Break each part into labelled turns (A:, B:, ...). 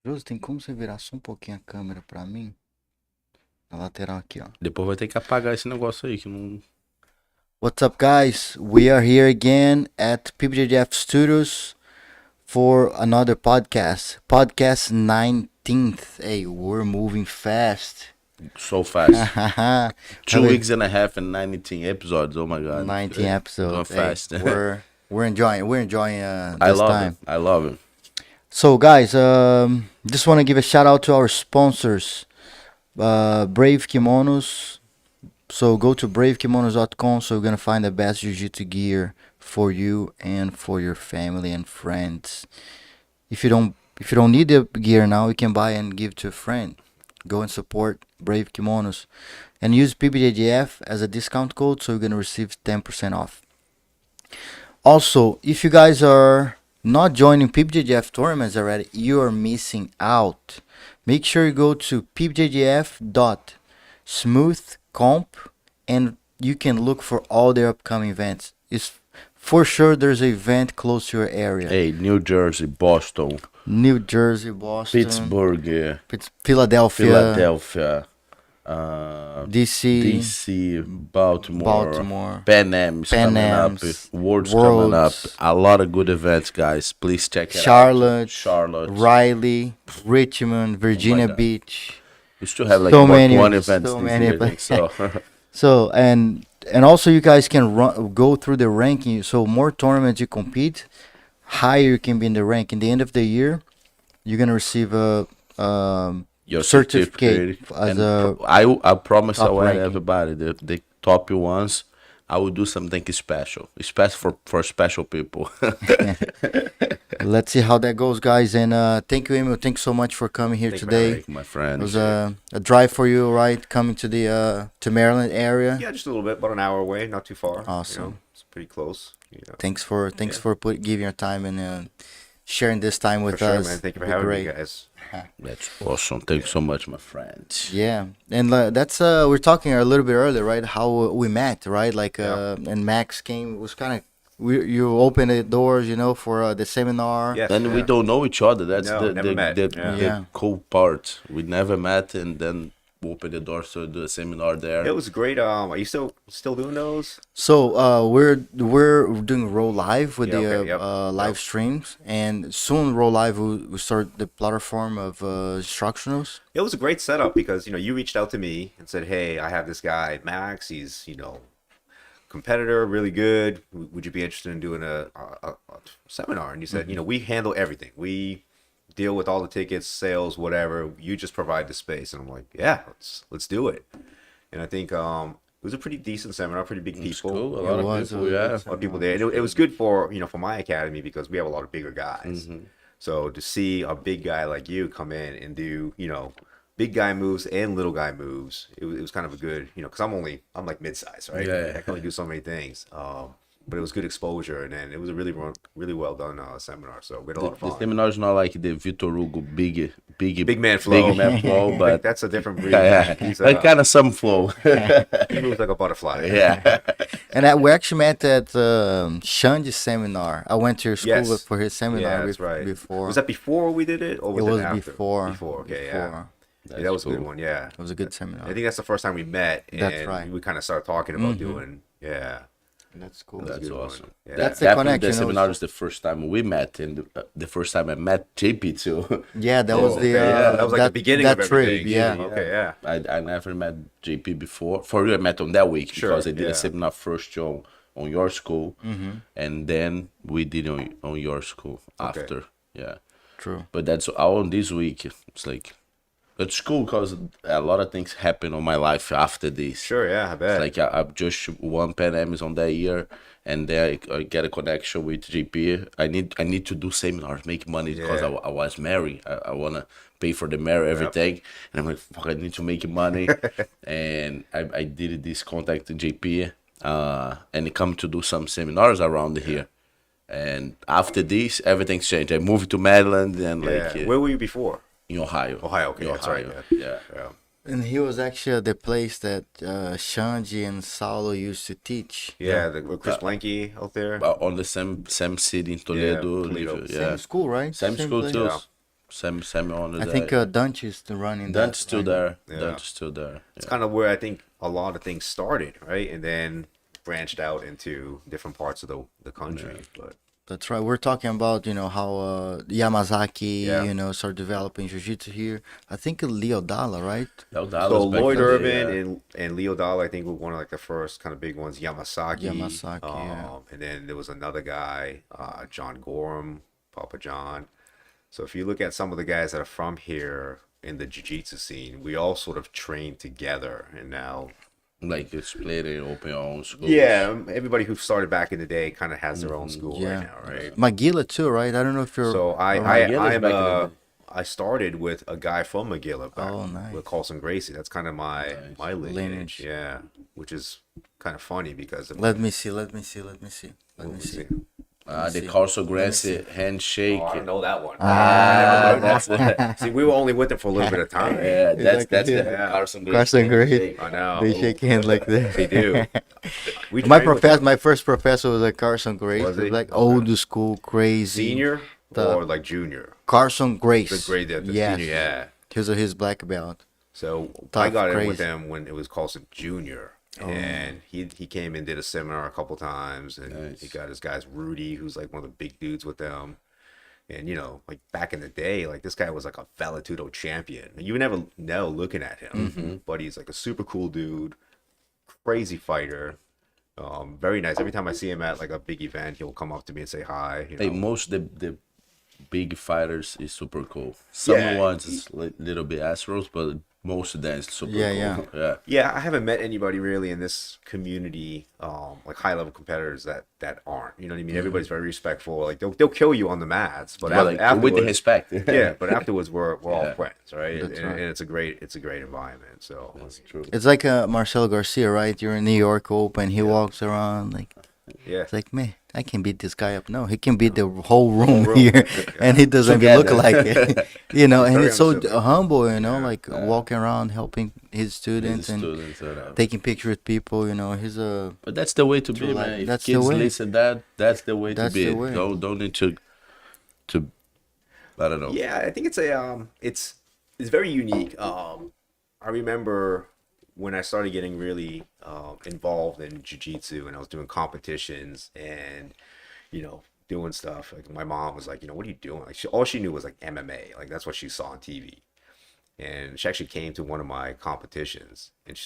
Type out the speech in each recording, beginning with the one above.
A: Josi, tem como você virar só um pouquinho a câmera pra mim? Na lateral aqui, ó.
B: Depois vai ter que apagar esse negócio aí que não...
A: What's up, guys? We are here again at PBJJF Studios for another podcast. Podcast 19th. Hey, we're moving fast.
B: So fast. 2
A: Really?
B: weeks and a half and 19 episodes. Oh my god.
A: 19 episodes.
B: Going fast.
A: Hey, we're enjoying this
B: I love
A: time.
B: it. I love it.
A: So, guys, just want to give a shout out to our sponsors, Brave Kimonos. So go to bravekimonos.com. So you're gonna find the best jiu-jitsu gear for you and for your family and friends. If you don't need the gear now, you can buy and give to a friend. Go and support Brave Kimonos, and use PBJJF as a discount code, so you're gonna receive 10% off. Also, if you guys are not joining PBJJF tournaments already, you are missing out. Make sure you go to pbjjf.smoothcomp and you can look for all their upcoming events. It's for sure there's an event close to your area.
B: Hey, New Jersey, Boston,
A: New Jersey, Boston,
B: Pittsburgh,
A: Philadelphia,
B: DC, Baltimore, Pan Am's coming up, Worlds coming up. A lot of good events, guys. Please check it out. Charlotte,
A: Riley, Richmond, Virginia Beach.
B: We still have like
A: so
B: about
A: many,
B: 1 event
A: so
B: this
A: many
B: year,
A: events.
B: so.
A: So and also you guys can go through the ranking. So more tournaments you compete, higher you can be in the rank. In the end of the year, you're gonna receive a
B: your
A: certificate as
B: I promise I will
A: ranking.
B: everybody the top ones. I will do something special for special people.
A: Let's see how that goes, guys. And thank you, Emil. Thanks so much for coming here today.
B: My friend.
A: It was a drive for you, right? Coming to the to Maryland area.
C: Yeah, just a little bit, about an hour away, not too far.
A: Awesome.
C: You know, it's pretty close. You know.
A: Thanks for giving your time and sharing this time with
C: for sure,
A: us.
C: man. Thank you for having me, guys.
B: That's awesome. Thank you so much, my friend.
A: Yeah, and that's we're talking a little bit earlier, right? How we met, right? Like and Max came. It was kind of you opened the doors, you know, for the seminar.
C: Yes,
B: And we don't know each other. That's
C: never met.
B: the cool part. We never met, and then we opened the doors to do a seminar there.
C: It was great. Are you still doing those?
A: So we're doing Roll Live with
C: Yeah,
A: the live streams, and soon Roll Live will start the platform of instructionals.
C: It was a great setup because you reached out to me and said, "Hey, I have this guy Max. He's competitor, really good. Would you be interested in doing a seminar?" And you said, we handle everything. We deal with all the tickets, sales, whatever. You just provide the space. And I'm like, yeah, let's do it. And I think it was a pretty decent seminar, pretty big people.
B: Cool. A lot of people,
C: A lot of people there. And it was good for for my academy because we have a lot of bigger guys. So to see a big guy like you come in and do big guy moves and little guy moves, it was kind of a good because I'm like mid-size, right?
B: Yeah.
C: I can only do so many things. But it was good exposure, and then it was a really well done seminar. So we had a lot of fun.
B: The seminar is not like the Vitor Hugo big
C: man flow,
B: but
C: that's a different breed. He's,
B: like kind of some flow.
C: He moves like a butterfly.
A: And we actually met at Shandi's seminar. I went to your school for his seminar.
C: Yeah, that's right.
A: Before.
C: Was that before we did it, or was it after?
A: Before.
C: Okay,
A: before.
C: Yeah, that was a good one. Yeah,
A: it was a good seminar.
C: I think that's the first time we met. And
A: that's right.
C: We kind of started talking about doing. Yeah.
A: That's cool.
B: That's awesome.
C: Yeah.
A: That's the connection.
B: The seminar is the first time we met, and the first time I met JP too.
A: Yeah, that was the
C: that was like the beginning of everything.
A: Trip, yeah.
C: Okay, yeah.
B: I never met JP before. For real, I met on that week because I did a seminar first on your school, and then we did on your school after. Yeah,
A: true.
B: But that's all on this week. It's like. It's cool because a lot of things happen on my life after this.
C: Sure, yeah, I bet.
B: It's like I've just won Pan Am's on that year, and then I get a connection with GP. I need to do seminars, make money because I was married. I wanna pay for the marriage, everything, and I'm like, fuck, I need to make money, and I did this contact to JP, and come to do some seminars around here. And after this, everything's changed. I moved to Maryland, and
C: where were you before?
B: In Ohio.
C: Okay, that's right.
B: Yeah.
A: And he was actually at the place that Shanji and Saulo used to teach.
C: Yeah, the Chris Blanky out there.
B: On the same city in Toledo.
C: Toledo.
A: Same school, right?
B: Same school
A: place?
B: too.
C: Yeah.
B: Same owner.
A: I think Dunch is running that.
B: Dunt's still
A: right?
B: there.
C: Yeah.
B: Dunt's still there.
C: It's kind of where I think a lot of things started, right? And then branched out into different parts of the country. But
A: That's right. We're talking about, how Yamazaki,
C: Yeah.
A: start developing jiu-jitsu here. I think Leo Dalla, right?
B: That was
C: so
B: back
C: Lloyd
B: in the day,
C: Irvin
B: yeah.
C: and Leo Dahl, I think, were one of like the first kind of big ones. Yamasaki.
A: Yeah.
C: And then there was another guy, John Gorham, Papa John. So if you look at some of the guys that are from here in the jiu-jitsu scene, we all sort of trained together. And now,
B: Like you split it, open your own school.
C: yeah, everybody who started back in the day kind of has their own school right now, right?
A: Magilla too, right? I don't know if you're.
C: So
B: Magilla's back in the day.
C: I started with a guy from Magilla back
A: Oh, nice.
C: with Carson Gray. That's kind of my lineage,
A: Lineage.
C: yeah, which is kind of funny because
A: Let me see. Let me see.
B: The Carson Gray handshake.
C: Oh, I don't know that one.
B: That's it.
C: See, we were only with him for a little bit of time.
B: Yeah, that's
A: Exactly.
B: the
C: Yeah.
B: Carson Gray.
A: Carson Gray.
B: handshake.
C: I know.
A: They shake hands like that.
C: They do. We
A: My
C: trained with
A: professor,
C: him.
A: my first professor was like Carson Gray.
C: Was
A: He was
C: he?
A: like old school, crazy.
C: Senior
A: The-
C: or like junior?
A: Carson Grace.
C: The grade, the
A: Yes.
C: senior, yeah.
A: He was his black belt.
C: So I
A: Tough,
C: got in with
A: crazy.
C: him when it was Carlson Junior. And he came and did a seminar a couple times, and
B: Nice.
C: he got his guys Rudy, who's like one of the big dudes with them. And like back in the day, like this guy was like a Valetudo champion. You would never know looking at him, but he's like a super cool dude, crazy fighter, very nice. Every time I see him at like a big event, he'll come up to me and say hi.
B: Hey, most the big fighters is super cool. Some
C: Yeah.
B: ones is little bit assholes, but most of them is super
A: Yeah,
B: cool. Yeah.
C: Yeah, I haven't met anybody really in this community, like high level competitors that aren't. You know what I mean? Everybody's very respectful. Like they'll kill you on the mats, but
B: But like, with the
C: afterwards,
B: respect.
C: yeah. But afterwards, we're all
B: Yeah.
C: friends, right?
A: That's
C: And,
A: right.
C: and it's a great environment. So
B: That's true.
A: It's like Marcelo Garcia, right? You're in New York Open. He walks around like
C: yeah,
A: it's like, man, I can beat this guy up. No, he can beat the whole room,
C: room.
A: here, and he doesn't even look
B: Together.
A: like it. And
C: Very
A: it's so
C: uncivil.
A: humble, like
B: Yeah.
A: walking around helping his students and taking pictures with people. He's a
B: But that's the way to be,
A: True,
B: man. If
A: that's the
B: kids
A: way.
B: listen that, that's the way
A: That's
B: to be.
A: the way.
B: Don't need to I don't know.
C: yeah. I think it's very unique. I remember when I started getting really involved in jiu-jitsu and I was doing competitions and doing stuff, like my mom was like, what are you doing? Like all she knew was like MMA, like that's what she saw on TV. And she actually came to one of my competitions and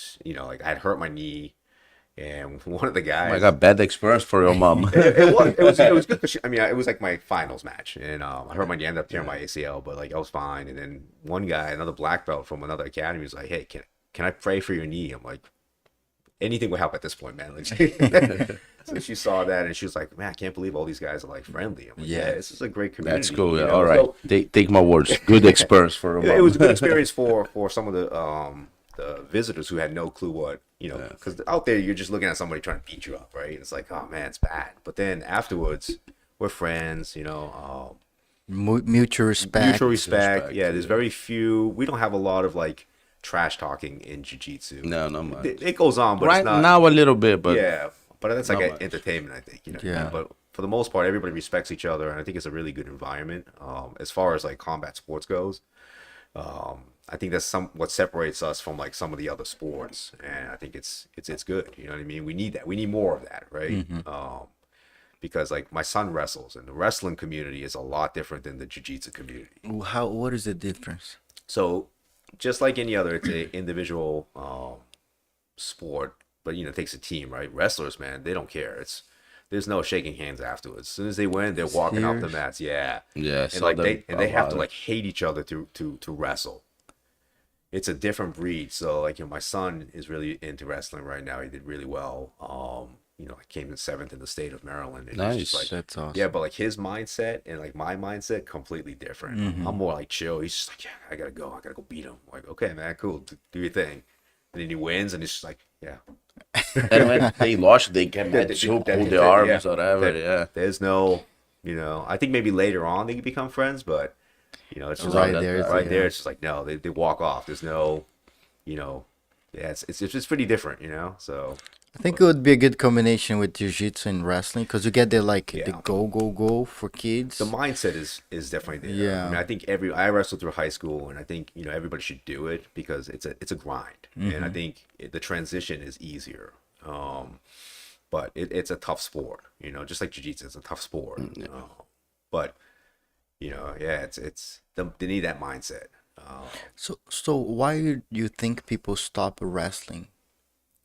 C: like I had hurt my knee and one of the guys,
B: I got bad experience for your mom.
C: it was good because it was like my finals match, and I hurt my knee, ended up tearing my ACL, but like I was fine. And then one guy, another black belt from another academy, was like, "Hey, can I pray for your knee?" I'm like, "Anything will help at this point, man." Like, so she saw that and she was like, "Man, I can't believe all these guys are like friendly." I'm like, "Yeah, this is a great community."
B: That's cool.
C: you
B: Yeah.
C: know?
B: All right.
C: So,
B: Take my words. Good experience for your mom.
C: it was a good experience for some of the visitors who had no clue what because out there you're just looking at somebody trying to beat you up, right? And it's like, oh man, it's bad. But then afterwards, we're friends,
A: mutual respect.
C: mutual respect.
B: respect,
C: Yeah, there's very few. We don't have a lot of like trash talking in jiu-jitsu.
B: No, not much.
C: It goes on, but
B: Right
C: it's not.
B: now a little bit, but
C: Yeah, but that's like
B: not
C: an
B: much.
C: entertainment, I think.
A: Yeah.
C: But for the most part, everybody respects each other, and I think it's a really good environment. As far as like combat sports goes, I think that's what separates us from like some of the other sports, and I think it's good. You know what I mean? We need that. We need more of that, right? Because like my son wrestles, and the wrestling community is a lot different than the jiu-jitsu community.
A: What is the difference?
C: So just like any other, it's a individual sport, but it takes a team, right? Wrestlers, man, they don't care. There's no shaking hands afterwards. As soon as they win, they're walking off the
A: Serious?
C: mats. Yeah.
B: yeah.
C: And
B: so
C: like
B: that-
C: they have to
B: lot.
C: like hate each other to wrestle. It's a different breed. So like my son is really into wrestling right now. He did really well. I came in 7th in the state of Maryland. And it's just
B: Nice.
C: like,
A: That's awesome.
C: yeah, but like his mindset and like my mindset completely different. I'm more like chill. He's just like, yeah, I gotta go beat him. I'm like, okay, man, cool, do your thing. And then he wins, and it's just like, yeah.
B: And when they lost, they can
C: That-
B: pull
C: that-
B: the arms
C: yeah.
B: or whatever.
C: That-
B: Yeah.
C: There's no, I think maybe later on they can become friends, but it's just
A: Right
C: like,
A: there, it's
C: right
A: like,
C: there. It's just like no, they walk off. There's no you know, yeah, it's just pretty different, you know. So
A: I think it would be a good combination with jiu-jitsu and wrestling because you get the like the
C: Yeah.
A: go for kids.
C: the mindset is definitely there.
A: Yeah.
C: I mean, I think I wrestled through high school, and I think everybody should do it because it's a grind, and I think the transition is easier. But it's a tough sport, just like jiu-jitsu, it's a tough sport. But yeah, they need that mindset.
A: So why do you think people stop wrestling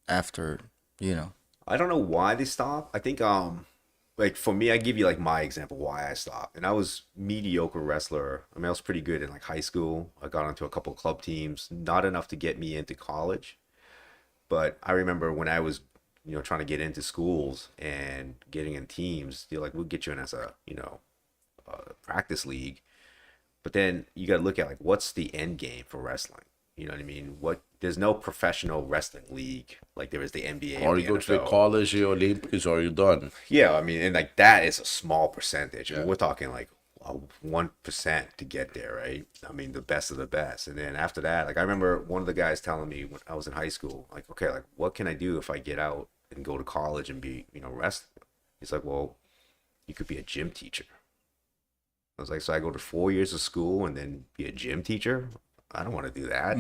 A: after, you know?
C: I don't know why they stopped. I think like for me, I give you like my example why I stopped. And I was mediocre wrestler. I mean, I was pretty good in like high school. I got onto a couple club teams, not enough to get me into college. But I remember when I was, trying to get into schools and getting in teams, they're like, we'll get you in as a practice league. But then you got to look at like what's the end game for wrestling. You know what I mean? There's no professional wrestling league like there is the NBA
B: Or
C: the
B: you go to the
C: NFL.
B: college, the Olympics, or you're done.
C: Yeah, I mean, and like that is a small percentage. I mean, we're talking like 1% to get there, right? I mean, the best of the best. And then after that, like I remember one of the guys telling me when I was in high school, like, okay, like what can I do if I get out and go to college and be, wrestling? He's like, well, you could be a gym teacher. I was like, so I go to 4 years of school and then be a gym teacher? I don't want to do that.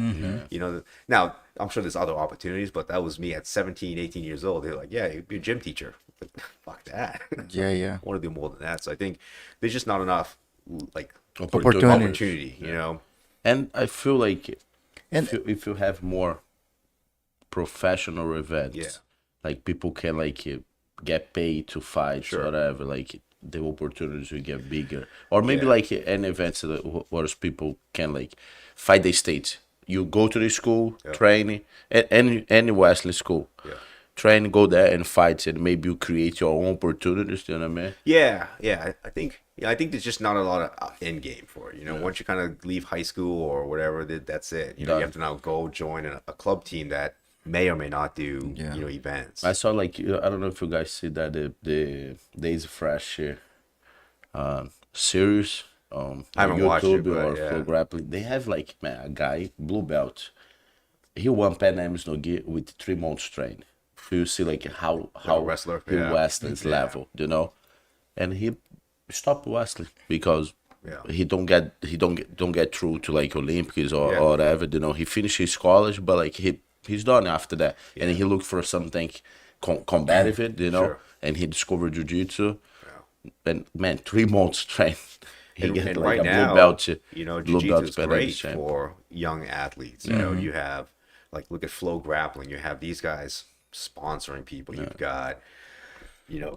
C: Now I'm sure there's other opportunities, but that was me at 17, 18 years old. They're like, yeah, you'd be a gym teacher. But fuck that.
A: Yeah.
C: I want to do more than that. So I think there's just not enough like
A: Opportunity.
C: And
B: I feel like
A: And
B: if you have more professional events,
C: Yeah.
B: like people can like get paid to fight,
C: Sure.
B: whatever, like the opportunities will get bigger. Or maybe
C: Yeah.
B: like an event where people can like fight the state. You go to the school, train, any wrestling school, train, go there and fight, and maybe you create your own opportunities. You know what I mean?
C: yeah. I think there's just not a lot of end game for it. Once you kind of leave high school or whatever, that's it. You
B: Done.
C: have to now go join a club team that may or may not do events.
B: I saw like I don't know if you guys see that the Days Fresh series
C: I haven't
B: on
C: watched it,
B: YouTube
C: but
B: or
C: yeah.
B: Flow Grappling. They have like a guy blue belt. He won Pan Am's no gi with 3 months train. So you see like how
C: wrestler,
B: he
C: yeah.
B: wrestles level, and he stopped wrestling because
C: Yeah.
B: he don't get through to like Olympics or
C: Yeah.
B: whatever. He finished his college, but like he's done after that, and he looked for something combative,
C: Sure.
B: and he discovered jiu-jitsu. And man, 3 months train. He
C: And,
B: get
C: and
B: like
C: right
B: a blue
C: now,
B: belt. Blue
C: jiu-jitsu
B: belt
C: is
B: Pan
C: great
B: Am's champ.
C: for young athletes. You have, like, look at Flow Grappling. You have these guys sponsoring people. You've got,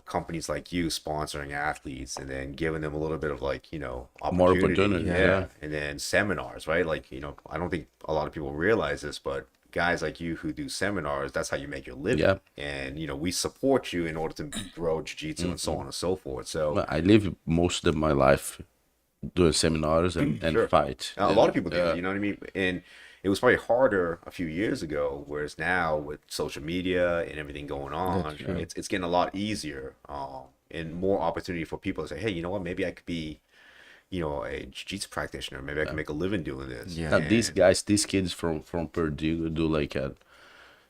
C: companies like you sponsoring athletes and then giving them a little bit of like,
B: More
C: opportunity.
B: opportunity,
C: Yeah.
B: yeah.
C: And then seminars, right? Like, I don't think a lot of people realize this, but guys like you who do seminars, that's how you make your living.
B: Yeah.
C: And, we support you in order to grow jiu-jitsu and so on and so forth. So
B: I live most of my life doing seminars and
C: Sure.
B: fight.
C: a lot of people do, you know what I mean? And it was probably harder a few years ago, whereas now with social media and everything going on, it's getting a lot easier and more opportunity for people to say, hey, you know what, maybe I could be, a jiu-jitsu practitioner. Maybe I can make a living doing this.
A: Yeah.
B: Now,
C: And-
B: these kids from Purdue do like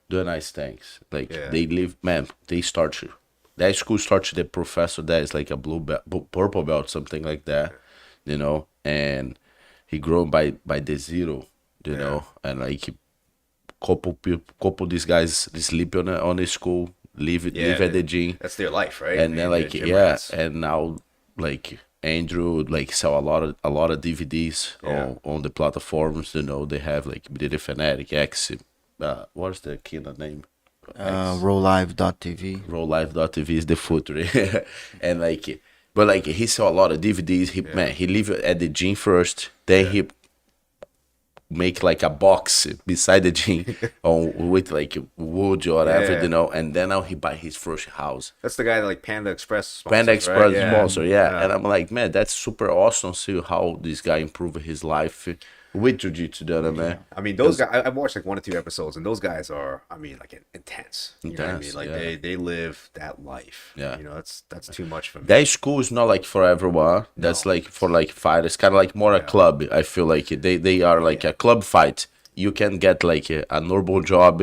B: do nice things. Like
C: Yeah.
B: they live, man. They start that school starts the professor that is like a blue belt, purple belt, something like that, and he grown by the zero, and like couple these guys they sleep on the school, live at the gym,
C: That's their life, right?
B: and then
C: they're
B: like
C: gym rats.
B: and now like Andrew like sell a lot of DVDs on the platforms. They have like BD Fanatic X. What's the kid name?
A: RollLive.tv.
B: RollLive.tv is the footer, and like, but like he saw a lot of DVDs. He live at the gym first, then he make like a box beside the gym with like wood or whatever,
C: Yeah.
B: and then now he buy his first house.
C: That's the guy that like Panda Express sponsors,
B: Panda
C: right?
B: Express
C: Yeah.
B: sponsor, yeah. And I'm like, man, that's super awesome. See how this guy improved his life with jiu-jitsu, man.
C: I mean, those guys. I've watched like 1 or 2 episodes, and those guys are, I mean, like intense. You know what I
B: Intense,
C: mean? Like
B: yeah.
C: they live that life.
B: Yeah.
C: That's too much for me.
B: That school is not like for everyone. That's like for like fighters, kind of like more a club. I feel like they are like a club fight. you can get like a normal job,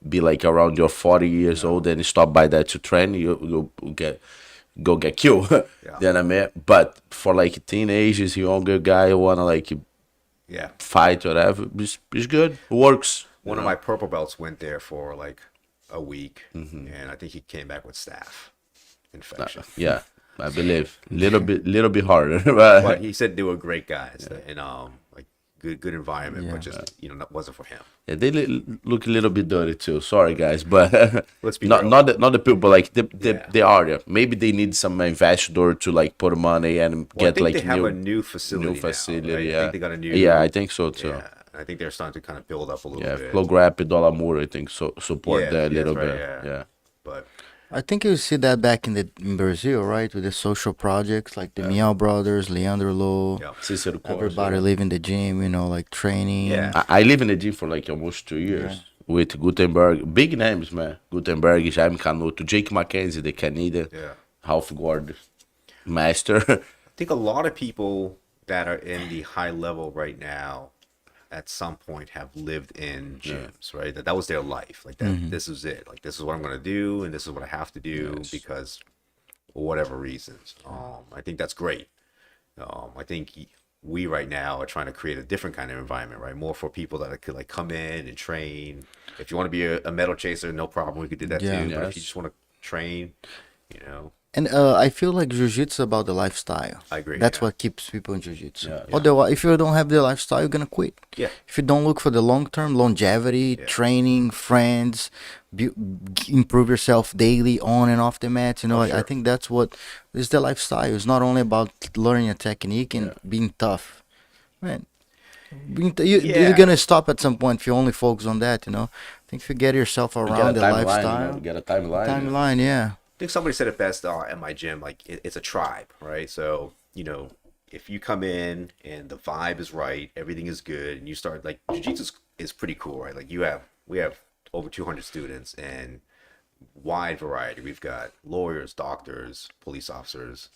B: be like around your 40 years old, and stop by that to train, you get killed.
C: Yeah.
B: Then I mean, but for like teenagers, younger guy who wanna like
C: Yeah.
B: fight or whatever, it's good. It works.
C: One of my purple belts went there for like a week, and I think he came back with staph infection.
B: Yeah, I believe little bit harder, but
C: But he said they were great guys, and like good environment, but
A: Yeah.
C: just that wasn't for him.
B: yeah, they look a little bit dirty too. Sorry, guys, but
C: Let's be
B: not
C: real.
B: not the people like
C: Yeah.
B: they are there. Maybe they need some investor to like put money and
C: Well, I
B: get
C: think
B: like
C: they have a new facility.
B: new
C: now,
B: facility.
C: right?
B: Yeah,
C: I think they got a new.
B: yeah, I think so too.
C: Yeah, I think they're starting to kind of build up a little
B: Yeah,
C: bit.
B: Flow Grap, Dollar Moore, I think so support
C: Yeah,
B: that a
C: yeah,
B: little
C: that's
B: bit.
C: right,
B: Yeah.
C: But
A: I think you see that back in Brazil, right? With the social projects like the Miao brothers, Leandro Low,
C: yeah,
B: Cicero Course,
A: everybody leaving the gym, like training.
C: Yeah.
B: I live in the gym for like almost 2 years with Gutenberg, big names, man. Gutenberg, Jaime Canuto, Jake McKenzie, the Canadian,
C: yeah.
B: Ralph Gord, Master.
C: I think a lot of people that are in the high level right now, at some point, have lived in gyms, right? That was their life. Like that, this is it. Like this is what I'm gonna do, and this is what I have to do because, for whatever reasons. I think that's great. I think we right now are trying to create a different kind of environment, right? More for people that could like come in and train. If you want to be a medal chaser, no problem. We could do that
A: Yeah.
C: too. But if
B: Yes.
C: you just want to train,
A: And I feel like jiu-jitsu about the lifestyle.
C: I agree,
A: That's
C: yeah.
A: what keeps people in jiu-jitsu.
B: Yeah.
A: Otherwise, if you don't have the lifestyle, you're gonna quit.
C: Yeah.
A: If you don't look for the long-term longevity, training, friends, improve yourself daily on and off the mats, I
C: sure.
A: think that's what is the lifestyle. It's not only about learning a technique and being tough. Man, you're gonna stop at some point if you only focus on that. I think if you get yourself around the lifestyle,
B: Get a timeline.
A: timeline, yeah.
C: I think somebody said it best at my gym. Like it's a tribe, right? So if you come in and the vibe is right, everything is good, and you start like jiu-jitsu is pretty cool, right? Like we have over 200 students and wide variety. We've got lawyers, doctors, police officers,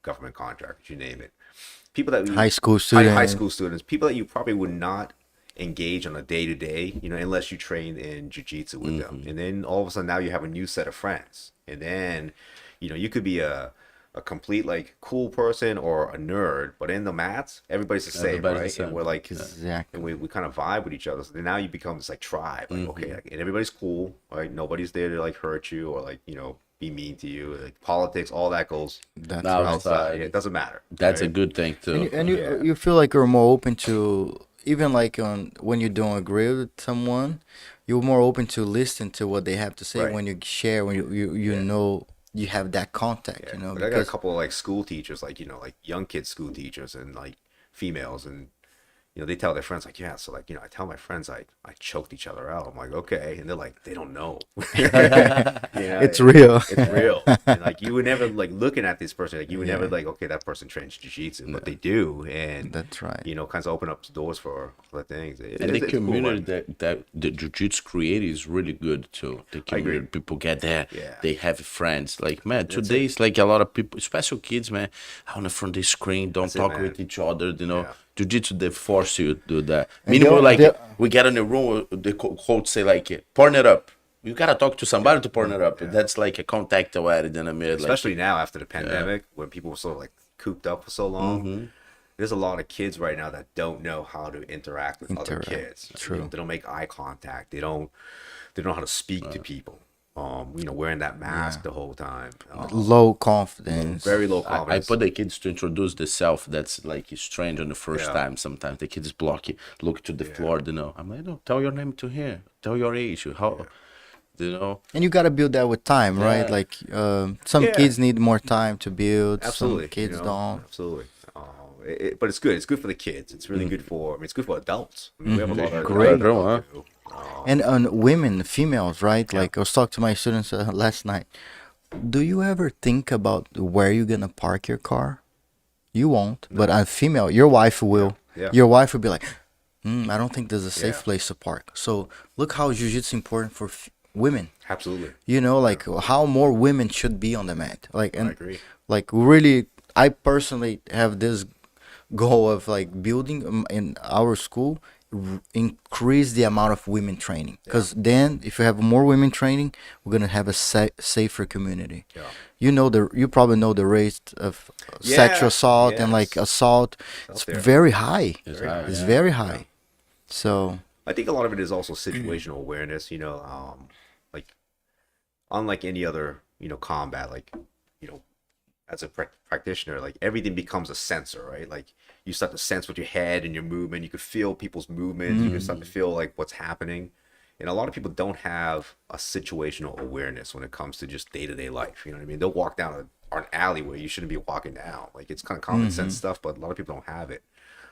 C: government contractors, you name it. People that
A: High school students.
C: high school students, people that you probably would not engage on a day-to-day, unless you train in jiu-jitsu with them. And then all of a sudden now you have a new set of friends. And then, you could be a complete like cool person or a nerd, but in the mats, everybody's the same,
B: Everybody's the
C: right?
B: same.
C: And we're like,
A: Exactly.
C: and we kind of vibe with each other. So then now you become this like tribe, like okay, like, and everybody's cool, right? Nobody's there to like hurt you or like be mean to you. Like politics, all that goes
A: That's
B: Now
A: right.
C: outside. It doesn't matter.
B: That's a
C: right?
B: good thing too.
A: And you feel like you're more open to even like when you don't agree with someone, you're more open to listen to what they have to say
C: Right.
A: when you share when you know you have that contact.
C: Like I got a
A: Because
C: couple of like school teachers, like like young kids school teachers and like females, and they tell their friends like, yeah, so like I tell my friends I choked each other out. I'm like, okay, and they're like, they don't know.
A: it's real.
C: It's real. And like you would never like looking at this person, like you would never like, okay, that person trains jiu-jitsu, but they do, and
A: That's right.
C: kind of open up doors for things.
B: And the
C: It's cool,
B: community
C: right?
B: that the jiu-jitsu created is really good too. The community, people get there,
C: Yeah.
B: they have friends. Like, man, today it's like a lot of people, especially kids, man, on the front of the screen, don't
C: That's it,
B: talk
C: man.
B: with each other,
C: Yeah.
B: Jiu-jitsu, they force you to do that.
A: And
B: Minimum, like,
A: they're-
B: we get in the room, the coach say, like, porn it up. You gotta talk to somebody to porn it up. That's like a contact aware in a minute. Like,
C: Especially now after the pandemic, when people were sort of like cooped up for so long. There's a lot of kids right now that don't know how to interact with other
A: Interact,
C: kids.
A: true.
C: They don't make eye contact. They don't know how to speak to people. Wearing that mask the whole time.
A: Low confidence.
C: Very low
B: I
C: confidence.
B: put the kids to introduce the self that's like strange on the first
C: Yeah.
B: time. Sometimes the kids block it, look to the floor, I'm like, no, tell your name to here, tell your age, how,
A: And you gotta build that with time, right?
B: Yeah.
A: Like some
C: Yeah.
A: kids need more time to build.
C: Absolutely.
A: Some kids don't.
C: Absolutely. But it's good. It's good for the kids. It's really good for. it's good for adults. We have a lot of
A: Great.
C: adults
B: Girl, huh?
C: too.
A: And on women, females, right? Like I was talking to my students last night. Do you ever think about where you're gonna park your car? You won't, but a female, your wife will.
C: Yeah.
A: Your wife will be like, I don't think there's a safe
C: Yeah.
A: place to park. So look how jiu-jitsu is important for women.
C: Absolutely.
A: Like how more women should be on the mat. Like, and
C: I agree.
A: like really, I personally have this goal of like building in our school increase the amount of women training, because then if you have more women training, we're gonna have a safer community.
C: Yeah.
A: You probably know the rate of sexual assault and like assault. It's
C: there.
A: very high.
B: It's
C: Very
B: high,
C: high.
A: It's
B: yeah.
A: very high. So
C: I think a lot of it is also situational awareness, like unlike any other, combat, like, as a practitioner, like everything becomes a sensor, right? Like you start to sense with your head and your movement. You could feel people's movements. You can start to feel like what's happening. And a lot of people don't have a situational awareness when it comes to just day-to-day life. You know what I mean? They'll walk down an alleyway you shouldn't be walking down. Like it's kind of common sense stuff, but a lot of people don't have it.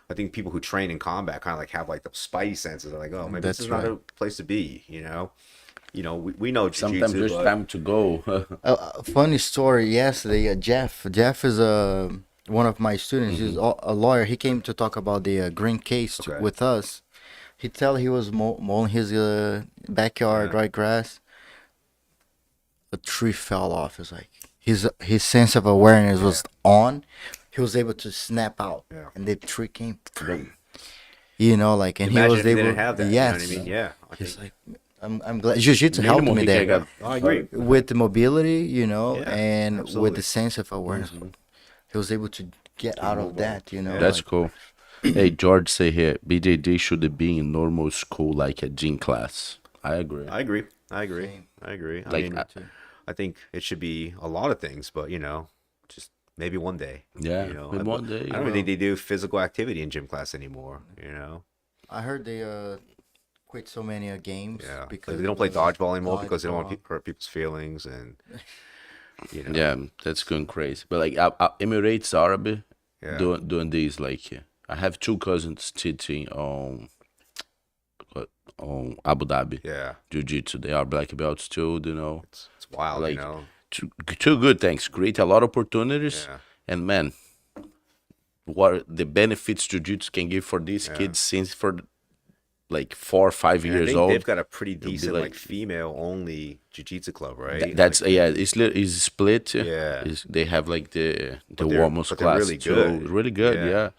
C: I think people who train in combat kind of like have like the spidey senses. They're like, oh, maybe this is not a place to be, we know
B: Sometimes
C: jiu-jitsu,
B: just
C: but
B: time to go.
A: a funny story yesterday. Jeff is one of my students. He's a lawyer. He came to talk about the green case with us. He was mowing his backyard, right grass. A tree fell off. It's like his sense of awareness was on. He was able to snap out, and the tree came. And
C: imagine
A: he was
C: if he
A: able.
C: didn't have that.
A: Yes,
C: You know what I mean? Yeah.
A: He's like, I'm glad Jiu-Jitsu helped me there.
C: I agree.
A: With the mobility, and with
C: absolutely.
A: the sense of awareness. He was able to get out of that,
B: That's cool. Hey, George say here, BJJ should be in normal school like a gym class. I agree.
C: I agree.
A: Same.
C: I agree. I
B: Like,
C: mean, I think it should be a lot of things, but just maybe one day.
B: Yeah, maybe one day,
C: I don't think they do physical activity in gym class anymore.
A: I heard they quit so many games.
C: Yeah,
A: because
C: like they don't play dodgeball anymore because they don't want
A: dodgeball.
C: to hurt people's feelings, and
B: Yeah, that's going crazy. But like Emirates Arab
C: Yeah.
B: doing these, like I have two cousins teaching on Abu Dhabi
C: yeah,
B: Jiu-Jitsu. They are black belts too,
C: it's wild,
B: Like, two good things. Create a lot of opportunities,
C: Yeah.
B: and man, what the benefits Jiu-Jitsu can give for these kids since for like 4 or 5
C: And I
B: years
C: think
B: old.
C: they've got a pretty
B: be
C: decent
B: like-
C: like female-only jiu-jitsu club, right?
B: That's
C: Like,
B: it's split.
C: Yeah.
B: They have like the
C: they're-
B: women's
C: but they're
B: class
C: really
B: too.
C: good.
B: Really good, yeah.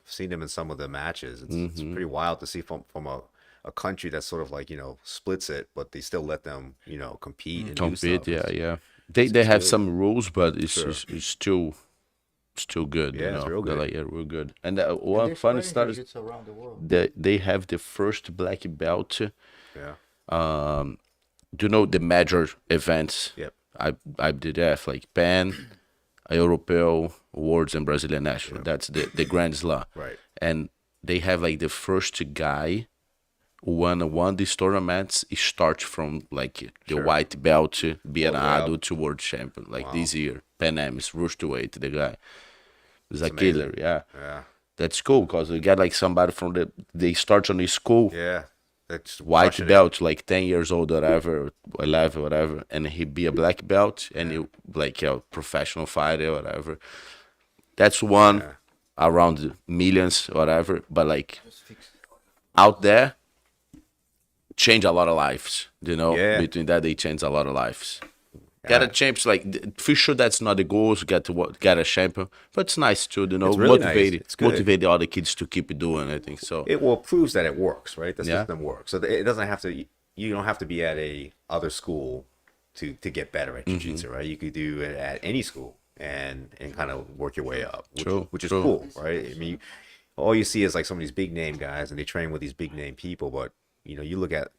C: I've seen them in some of the matches. It's
B: Mm-hmm.
C: pretty wild to see from a country that sort of like splits it, but they still let them compete and do
B: Compete,
C: stuff.
B: yeah. They have
C: good.
B: some rules, but it's
C: Sure.
B: it's still good.
C: Yeah, it's real
B: They're
C: good.
B: like, yeah, real good. And one funny story is
A: around the world.
B: they have the first black belt.
C: Yeah.
B: Do you know the major events?
C: Yep.
B: IBJJF, like Pan, Europeo, Worlds, and Brazilian National. That's the Grand Slam.
C: Right.
B: And they have like the first guy who won these tournaments. He starts from like the white belt, being an
C: wow.
B: adult to world champion. Like this year, Pan Am's rush to weight. The guy is a
C: amazing.
B: killer. Yeah,
C: Yeah.
B: that's cool because you get like somebody from they start on the school.
C: Yeah. That's
B: White
C: crushing it.
B: belt, like 10 years old, whatever, 11, whatever, and he be a black belt and he like a professional fighter, whatever. That's one around millions, whatever. But like out there, change a lot of lives.
C: Yeah.
B: Between that, they change a lot of lives. Get a champion, like for sure. That's not the goal. To get a champion, but it's nice to
C: It's really nice.
B: motivate
C: It's good.
B: motivate the other kids to keep it doing. I think so.
C: It proves that it works, right? The
B: Yeah.
C: system works. So it doesn't have to. You don't have to be at a other school to get better at
B: Mm-hmm.
C: jiu-jitsu, right? You could do it at any school and kind of work your way up, which is
B: True.
C: cool, right? I mean, all you see is like some of these big name guys, and they train with these big name people. But you look at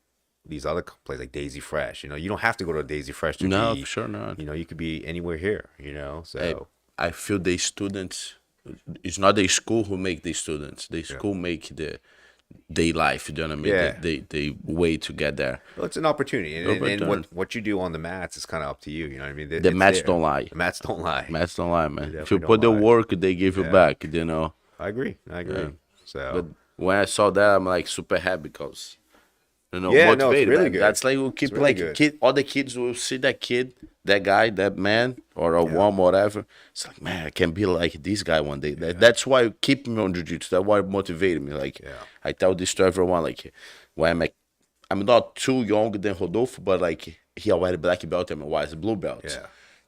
C: these other places like Daisy Fresh. You don't have to go to Daisy Fresh to
B: No,
C: be.
B: for sure not.
C: You could be anywhere here. So
B: I feel the students. It's not the school who make the students. The school make the life. You know what I mean?
C: Yeah.
B: The way to get there.
C: well, it's an opportunity, and
B: Opportunity.
C: what you do on the mats is kind of up to you. You know what I mean?
B: The
C: It's
B: mats
C: there.
B: don't lie.
C: The mats don't lie.
B: Mats don't lie, man. If you
C: definitely
B: put the
C: don't lie.
B: work, they give you back.
C: I agree. So
B: But when I saw that, I'm like super happy because
C: Yeah, no, it's
B: motivated.
C: really
B: man.
C: good.
B: That's like we'll keep
C: really
B: like
C: good.
B: all the kids will see that kid, that guy, that man, or a woman, whatever. It's like, man, I can be like this guy one day. That's why it keep me on jiu-jitsu. That's why it motivated me. Like I tell this to everyone, like when I'm not too young than Rodolfo, but like he already black belt and my wife's blue belt.
C: Yeah.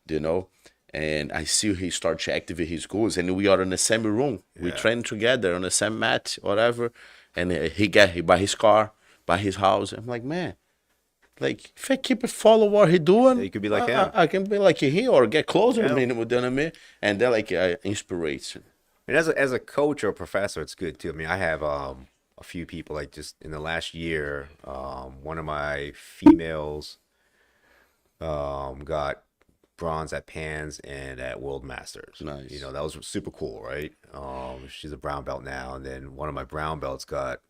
B: You know? and I see he start to activate his goals, and we are in the same room. We train together on the same mat, whatever. And he buy his car, buy his house. I'm like, man, like if I keep follow what he doing,
C: you could be like him.
B: I can be like he or get closer to
C: Yeah.
B: me. You know what I mean? And they're like inspiration.
C: And as a coach or a professor, it's good too. I mean, I have a few people like just in the last year. One of my females got bronze at Pans and at World Masters.
B: Nice.
C: You know, that was super cool, right? She's a brown belt now, and then one of my brown belts got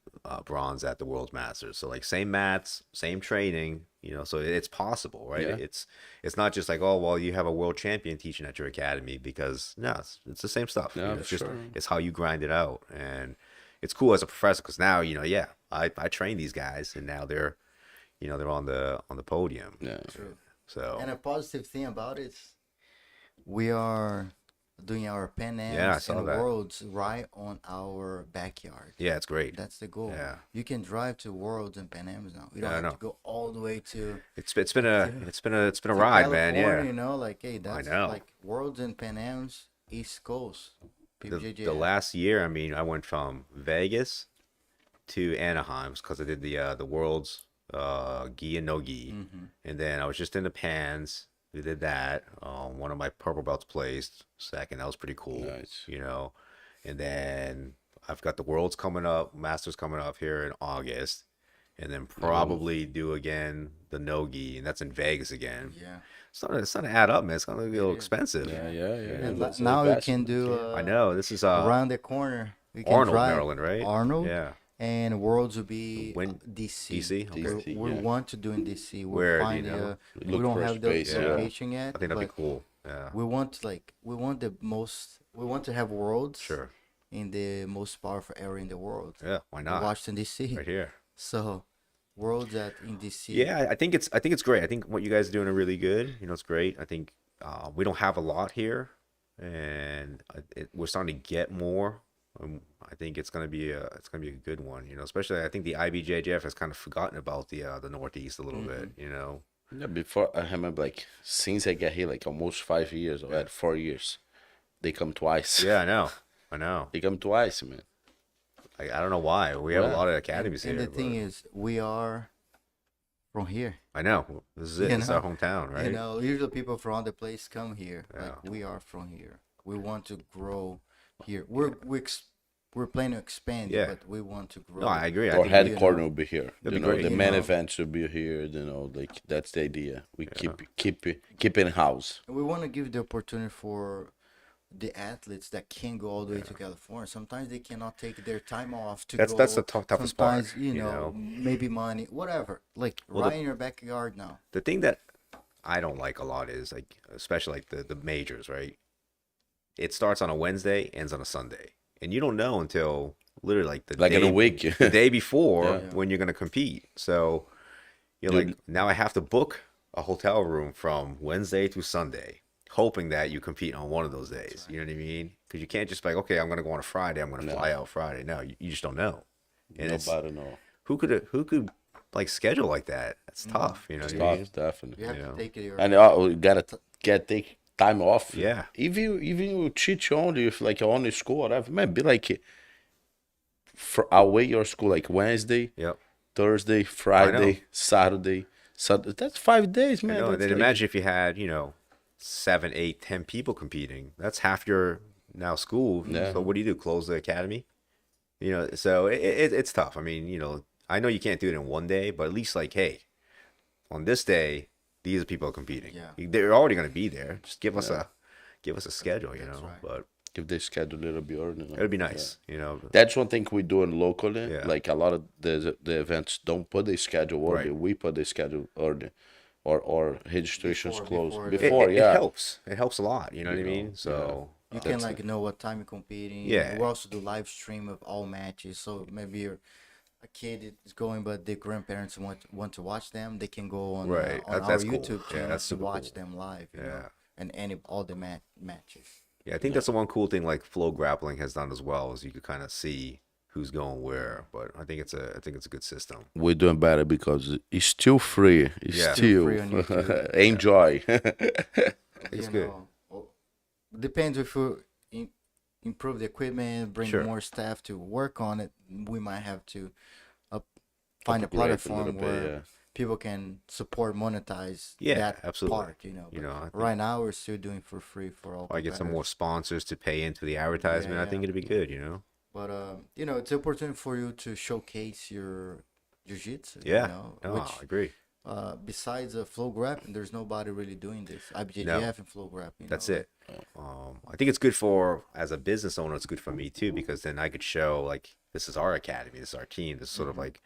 C: bronze at the World Masters. So like same mats, same training, you know, so it's possible, right?
B: Yeah.
C: It's not just like, oh, well, you have a world champion teaching at your academy, because no, it's the same stuff.
B: Yeah,
C: You know, it's just
B: sure.
C: it's how you grind it out. And it's cool as a professor because now, you know, yeah, I train these guys, and now they're, you know, they're on the podium.
B: Yeah.
A: True.
C: So
A: And a positive thing about it, we are doing our Pan Ams
C: Yeah, I saw
A: and
C: that.
A: Worlds right on our backyard.
C: yeah, it's great.
A: That's the goal.
C: Yeah.
A: You can drive to Worlds and Pan Ams now. You don't
C: Yeah, I
A: have
C: know.
A: to go all the way to
C: It's been a
A: to
C: ride, man.
A: California,
C: Yeah.
A: You know, like hey, that's
C: know.
A: like Worlds and Pan Ams, East Coast. PBJJF.
C: The last year, I mean, I went from Vegas to Anaheim because I did the world's gi and no gi, and then I was just in the Pans. We did that. One of my purple belts placed second. That was pretty cool.
B: Nice.
C: You know, and then I've got the worlds coming up, Masters coming up here in August, and then probably do again the no gi, and that's in Vegas again.
A: Yeah.
C: It's not to add up, man. It's gonna be a little expensive.
B: Yeah.
A: And
B: That's the
A: now you
B: best.
A: can do
C: I know. This is
A: around the corner. You can
C: Arnold,
A: drive
C: Maryland, right?
A: Arnold.
C: Yeah.
A: And Worlds will be
C: When-
A: DC.
C: DC? Okay.
A: We,
B: DC,
A: we
B: yeah.
A: want to do in DC. We're
C: Where do you
A: finding
C: know?
A: we
B: Look
A: don't
B: for a
A: have the
B: space, yeah.
A: location yet.
C: I think that'd
A: but
C: be cool. Yeah.
A: We want we want to have Worlds
C: Sure.
A: in the most powerful area in the world.
C: Yeah. Why not?
A: Washington DC.
C: Right here.
A: So Worlds in DC.
C: Yeah, I think it's great. I think what you guys are doing are really good. You know, it's great. I think we don't have a lot here, and we're starting to get more. I think it's gonna be a good one. You know, especially I think the IBJJF has kind of forgotten about the Northeast a little bit. You know.
B: Yeah, before I remember, like since I got here, like almost 5 years or 4 years, they come twice.
C: Yeah, I know.
B: They come twice, man.
C: I don't know why. We have a
B: Yeah.
C: lot of academies
A: And
C: here.
A: the thing
C: but
A: is, we are from here.
C: I know this is it.
A: You
C: It's
A: know?
C: our hometown, right?
A: You know, usually people from other place come here.
C: Yeah.
A: Like we are from here. We want to grow here. We're planning to expand,
C: Yeah.
A: but we want to grow.
C: No, I agree. I
B: Our
C: think
B: headquarters will be here.
C: That'd
B: You
C: be
B: know,
C: great.
B: the
A: You
B: main
A: know.
B: events will be here. You know, like that's the idea. We keep in house.
A: we want to give the opportunity for the athletes that can go all the way to California. Sometimes they cannot take their time off to go.
C: That's the toughest part.
A: Sometimes, you know, maybe money, whatever. Like
C: Well,
A: right in your backyard now.
C: The thing that I don't like a lot is like, especially like the majors, right? It starts on a Wednesday, ends on a Sunday, and you don't know until literally like the
B: Like
C: day,
B: in a week.
C: the day before
B: Yeah.
C: when you're gonna compete. So you're
B: Dude.
C: like, now I have to book a hotel room from Wednesday to Sunday, hoping that you compete on one of those days. You know what I mean? Because you can't just be like, okay, I'm gonna go on a Friday. I'm gonna
B: No.
C: fly out Friday. No, you just don't know. And it's,
B: Nobody know.
C: who could like schedule like that? That's tough. You know what I mean?
B: Tough, definitely.
A: You have
C: You
A: to
C: know.
A: take your
B: And you gotta take time off.
C: Yeah.
B: Even you teach only if like you're only school or whatever, man, be like for away your school like Wednesday,
C: Yep.
B: Thursday, Friday, Saturday. Sunday. That's 5 days,
C: I
B: man.
C: know.
B: That's
C: Then
B: like-
C: imagine if you had, 7, 8, 10 people competing. That's half your now school.
B: Yeah.
C: So what do? Close the academy? So it's tough. I mean, I know you can't do it in one day, but at least like, hey, on this day, these are people competing.
A: Yeah.
C: They're already going to be there. Just give us a schedule,
A: That's right.
C: But
B: if they schedule a little bit early.
C: it'd be nice,
B: That's one thing we do locally.
C: Yeah.
B: Like a lot of the events don't put the schedule early.
C: Right.
B: We put the schedule early, or registrations
A: Before-
B: closed
A: before the-
B: before.
C: it
B: yeah,
C: helps. It helps a lot. You know what I
B: You know,
C: mean? So
A: You can like know what time you're competing.
C: Yeah.
A: We also do live stream of all matches. So maybe you're a kid is going, but the grandparents want to watch them. They can go on
C: Right.
A: on
C: That's
A: our
C: cool.
A: YouTube
C: Yeah,
A: channel
C: that's
A: to
C: super
A: watch
C: cool.
A: them live. You
C: Yeah.
A: know? And all the matches.
C: yeah, I think that's the one cool thing like Flow Grappling has done as well, is you could kind of see who's going where. But I think it's a good system.
B: we're doing better because it's still free. It's
C: Yeah.
B: still
A: Free on YouTube.
B: enjoy.
C: It's
A: You
C: good.
A: know, depends if we improve the equipment, bring
C: Sure.
A: more staff to work on it. We might have to find a
B: Upgrade a little
A: platform
B: bit,
A: where
B: yeah.
A: people can support, monetize
C: Yeah,
A: that
C: absolutely.
A: part.
C: You know, I think
A: right now we're still doing for free for all.
C: I get some more
A: competitors.
C: sponsors to pay into the advertisement. I
A: Yeah,
C: think it'd be good. You know.
A: but it's an opportunity for you to showcase your jiu-jitsu.
C: Yeah.
A: You know,
C: No,
A: which
C: I agree.
A: besides flow grappling, there's nobody really doing this. IBJJF
C: No.
A: and flow grappling.
C: That's it. I think it's good for, as a business owner, it's good for me too, because then I could show like, this is our academy, this is our team, this is sort of like,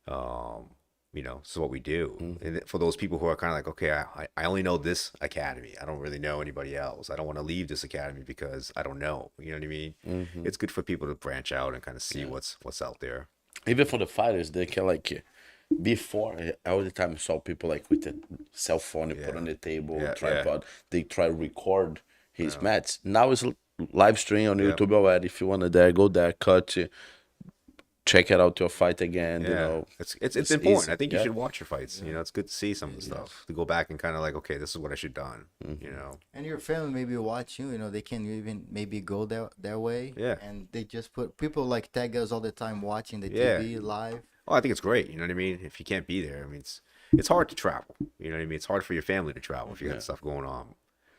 C: this is what we do. And for those people who are kind of like, okay, I only know this academy, I don't really know anybody else, I don't want to leave this academy because I don't know, you know what I mean? It's good for people to branch out and kind of see what's out there.
B: Even for the fighters, they can like before all the time saw people like with a cell phone they put on the table,
C: Yeah,
B: tripod, they try to record his match. Now it's live stream on YouTube already. If you wanna go there, cut, check it out your fight again.
C: Yeah,
B: You know,
C: it's important.
B: easy.
C: I think you
B: Yeah.
C: should watch your fights. You know, it's good to see some of the stuff, to go back and kind of like, okay, this is what I should done. You know,
A: And your family maybe watch you, they can even maybe go their way.
C: Yeah.
A: And they just put people like tag us all the time watching the
C: Yeah.
A: TV live.
C: oh, I think it's great. You know what I mean? If you can't be there, I mean, it's hard to travel. You know what I mean? It's hard for your family to travel if you got stuff going on.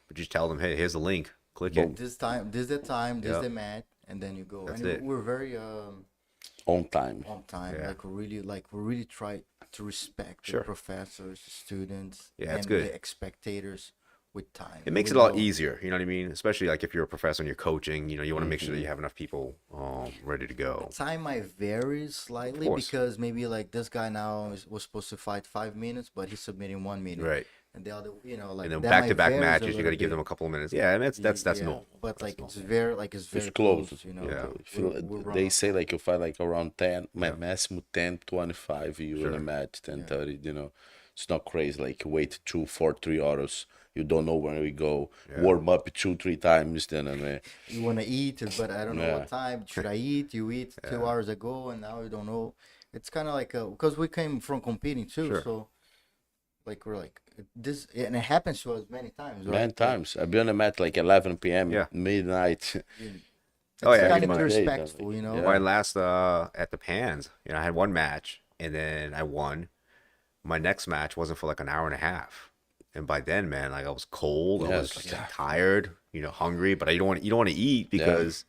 C: But just tell them, hey, here's the link. Click it.
A: This time, this the time, this
C: Yeah.
A: the match, and then you go.
C: That's
A: and
C: it.
A: we're very
B: on time.
A: on time.
C: Yeah.
A: We really try to respect
C: Sure.
A: the professors, students,
C: Yeah, that's
A: and
C: good.
A: the spectators with time.
C: It makes
A: We
C: it a lot
A: know-
C: easier. You know what I mean? Especially like if you're a professor and you're coaching, you know, you want to make sure that you have enough people ready to go.
A: Time might vary slightly
C: course.
A: because maybe like this guy now was supposed to fight 5 minutes, but he's submitting 1 minute.
C: Right.
A: And the other, like
C: And then
A: that
C: back
A: might
C: to back
A: varies a
C: matches, you got to
A: little
C: give them
A: bit.
C: a couple of minutes. Yeah, I mean, that's
A: Yeah,
C: normal.
A: But
C: That's
A: like
C: normal.
A: it's very
B: It's close.
C: Yeah.
B: If you-
A: we're
B: they
A: wrong.
B: say like you fight like around 10, maximum 10, 25, you in a match, 10, 30, you know. It's not crazy. Like wait 2, 4, 3 hours. You don't know where we go. Warm up 2, 3 times. Then I mean,
A: You want to eat, but I don't know
B: Yeah.
A: what time. Should I eat? You eat 2 hours ago, and now you don't know. It's kind of like because we came from competing too,
C: Sure.
A: so like we're like this, and it happens to us many times. Right?
B: 9 times. I've been on a mat like 11 p.m.
C: Yeah.
B: midnight.
A: It's
C: Oh, yeah,
A: kind
C: you
A: of
C: might-
A: disrespectful,
B: Yeah.
C: My last at the Pans, you know, I had one match and then I won. My next match wasn't for like an hour and a half. And by then, man, like I was cold, I
B: Yeah,
C: was
B: it's
C: like,
B: like-
C: tired, you know, hungry, but you don't want to eat because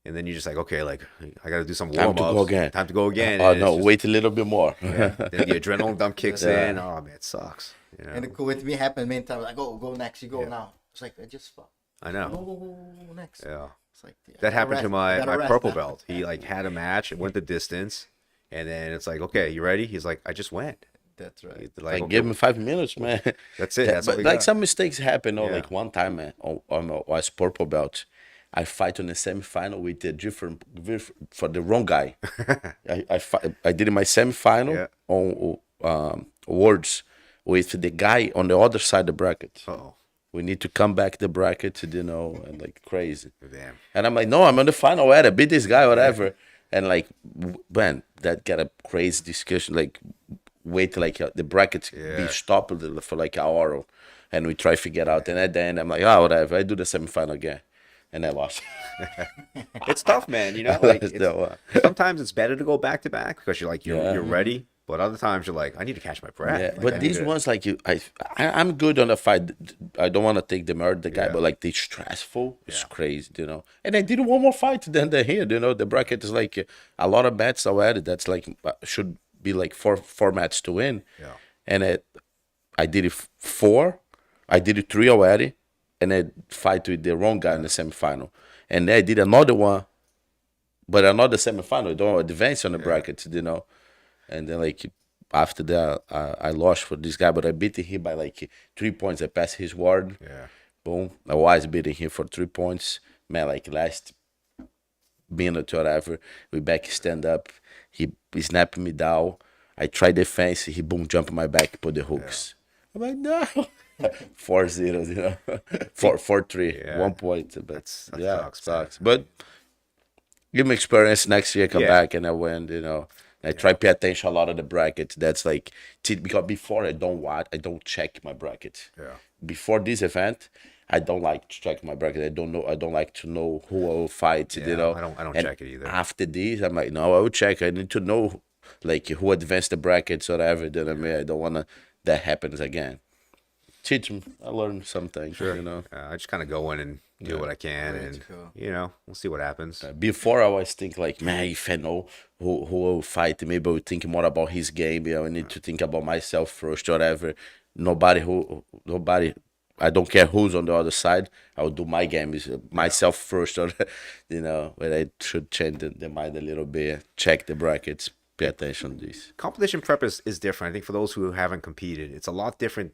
C: and then you're just like, okay, like I got to do some
B: Time
C: warm
B: to
C: ups.
B: go again.
C: Time to go again.
B: Oh
C: and
B: no,
C: it's just-
B: wait a little bit more.
C: then the adrenaline dump kicks
B: Yeah.
C: in. Oh man, it sucks. You know?
A: And it, with me happened many times. Like, go next. You go
C: Yeah.
A: now. It's like I just fought.
C: I
A: Go,
C: know.
A: go next.
C: Yeah.
A: It's like yeah,
C: That happened
A: rest.
C: to my
A: Gotta rest
C: purple
A: now.
C: belt. He like had a match, it went the distance, and then it's like, okay, you ready? He's like, I just went.
A: That's right.
C: He's
B: Like
C: okay,
B: give me 5 minutes, man.
C: That's it. That's
B: but
C: all we
B: like
C: got.
B: some mistakes happen.
C: Yeah.
B: Like one time, man, on purple belt, I fight on the semifinal with a different for the wrong guy. I did my semifinal
C: Yeah.
B: on words with the guy on the other side of the bracket.
C: Uh-oh.
B: We need to come back the bracket, you know, and like crazy.
C: Damn.
B: And I'm like, no, I'm on the final. Where I beat this guy, whatever. And like, man, that got a crazy discussion. Like, wait, like the bracket
C: Yeah.
B: be stopped for like an hour, and we try to figure it out. And at the end, I'm like, oh, whatever. I do the semifinal again, and I lost.
C: It's tough, man. You know, like
B: Lost that one.
C: sometimes it's better to go back to back because you're like
B: Yeah.
C: you're ready. But other times you're like, I need to catch my breath.
B: Yeah,
C: Like,
B: but
C: I need
B: these
C: to-
B: ones, like I'm good on the fight. I don't want to take the murder the guy,
C: Yeah.
B: but like they stressful. It's
C: Yeah.
B: crazy, you know. And I did one more fight than the here, you know. The bracket is like a lot of bets already. That's like should be like four matches to win.
C: Yeah.
B: And I did it 4. I did it 3 already, and I fight with the wrong guy in the semifinal. And then I did another one, but another semifinal. Don't advance on the bracket, you know. And then like after that, I lost for this guy, but I beat him by like 3 points. I passed his ward.
C: Yeah.
B: Boom. I was beating him for 3 points. Man, like last minute or whatever, we back stand up. He snapped me down. I tried defense. He boom jumped my back, put the hooks. I'm like, no. 4-0, you know. 4-3,
C: Yeah.
B: 1 point. But
C: that
B: yeah,
C: sucks, man.
B: sucks. But give me experience next year, come
C: Yeah.
B: back and I win, you know. I try to pay attention a lot of the bracket. That's like because before I don't check my bracket.
C: Yeah.
B: Before this event, I don't like to check my bracket. I don't know. I don't like to know who I will fight.
C: Yeah,
B: You know.
C: I don't
B: And
C: check it either.
B: after this, I'm like, no, I will check. I need to know, like, who advanced the brackets or whatever. Then I mean, I don't wanna that happens again. Teach them. I learned something. Sure. You know.
C: I just kind of go in and do what I can,
A: Right,
C: and
A: cool.
C: we'll see what happens.
B: Before I was think like, man, if I know who will fight, maybe I will think more about his game. I need to think about myself first, or whatever. Nobody. I don't care who's on the other side. I will do my game is myself first, or But I should change the mind a little bit. Check the brackets. Pay attention to this.
C: Competition prep is different. I think for those who haven't competed, it's a lot different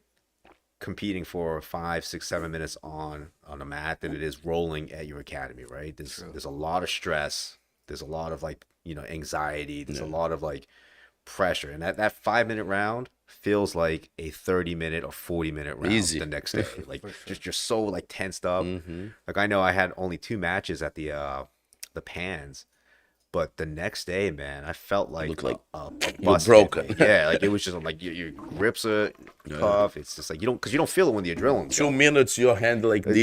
C: competing for 5, 6, 7 minutes on a mat than it is rolling at your academy, right? There's a lot of stress. There's a lot of like, anxiety. There's a lot of like pressure. And that 5-minute round feels like a 30-minute or 40-minute round
B: Easy.
C: the next day. Like just you're so like tensed up. Like I know I had only 2 matches at the Pans. But the next day, man, I felt like
B: Look like
C: a
B: you're
C: bust
B: broken.
C: hit me. Yeah, like it was just like your grips are tough. It's just like you don't feel it when the adrenaline's
B: 2
C: going.
B: minutes, your hand like this.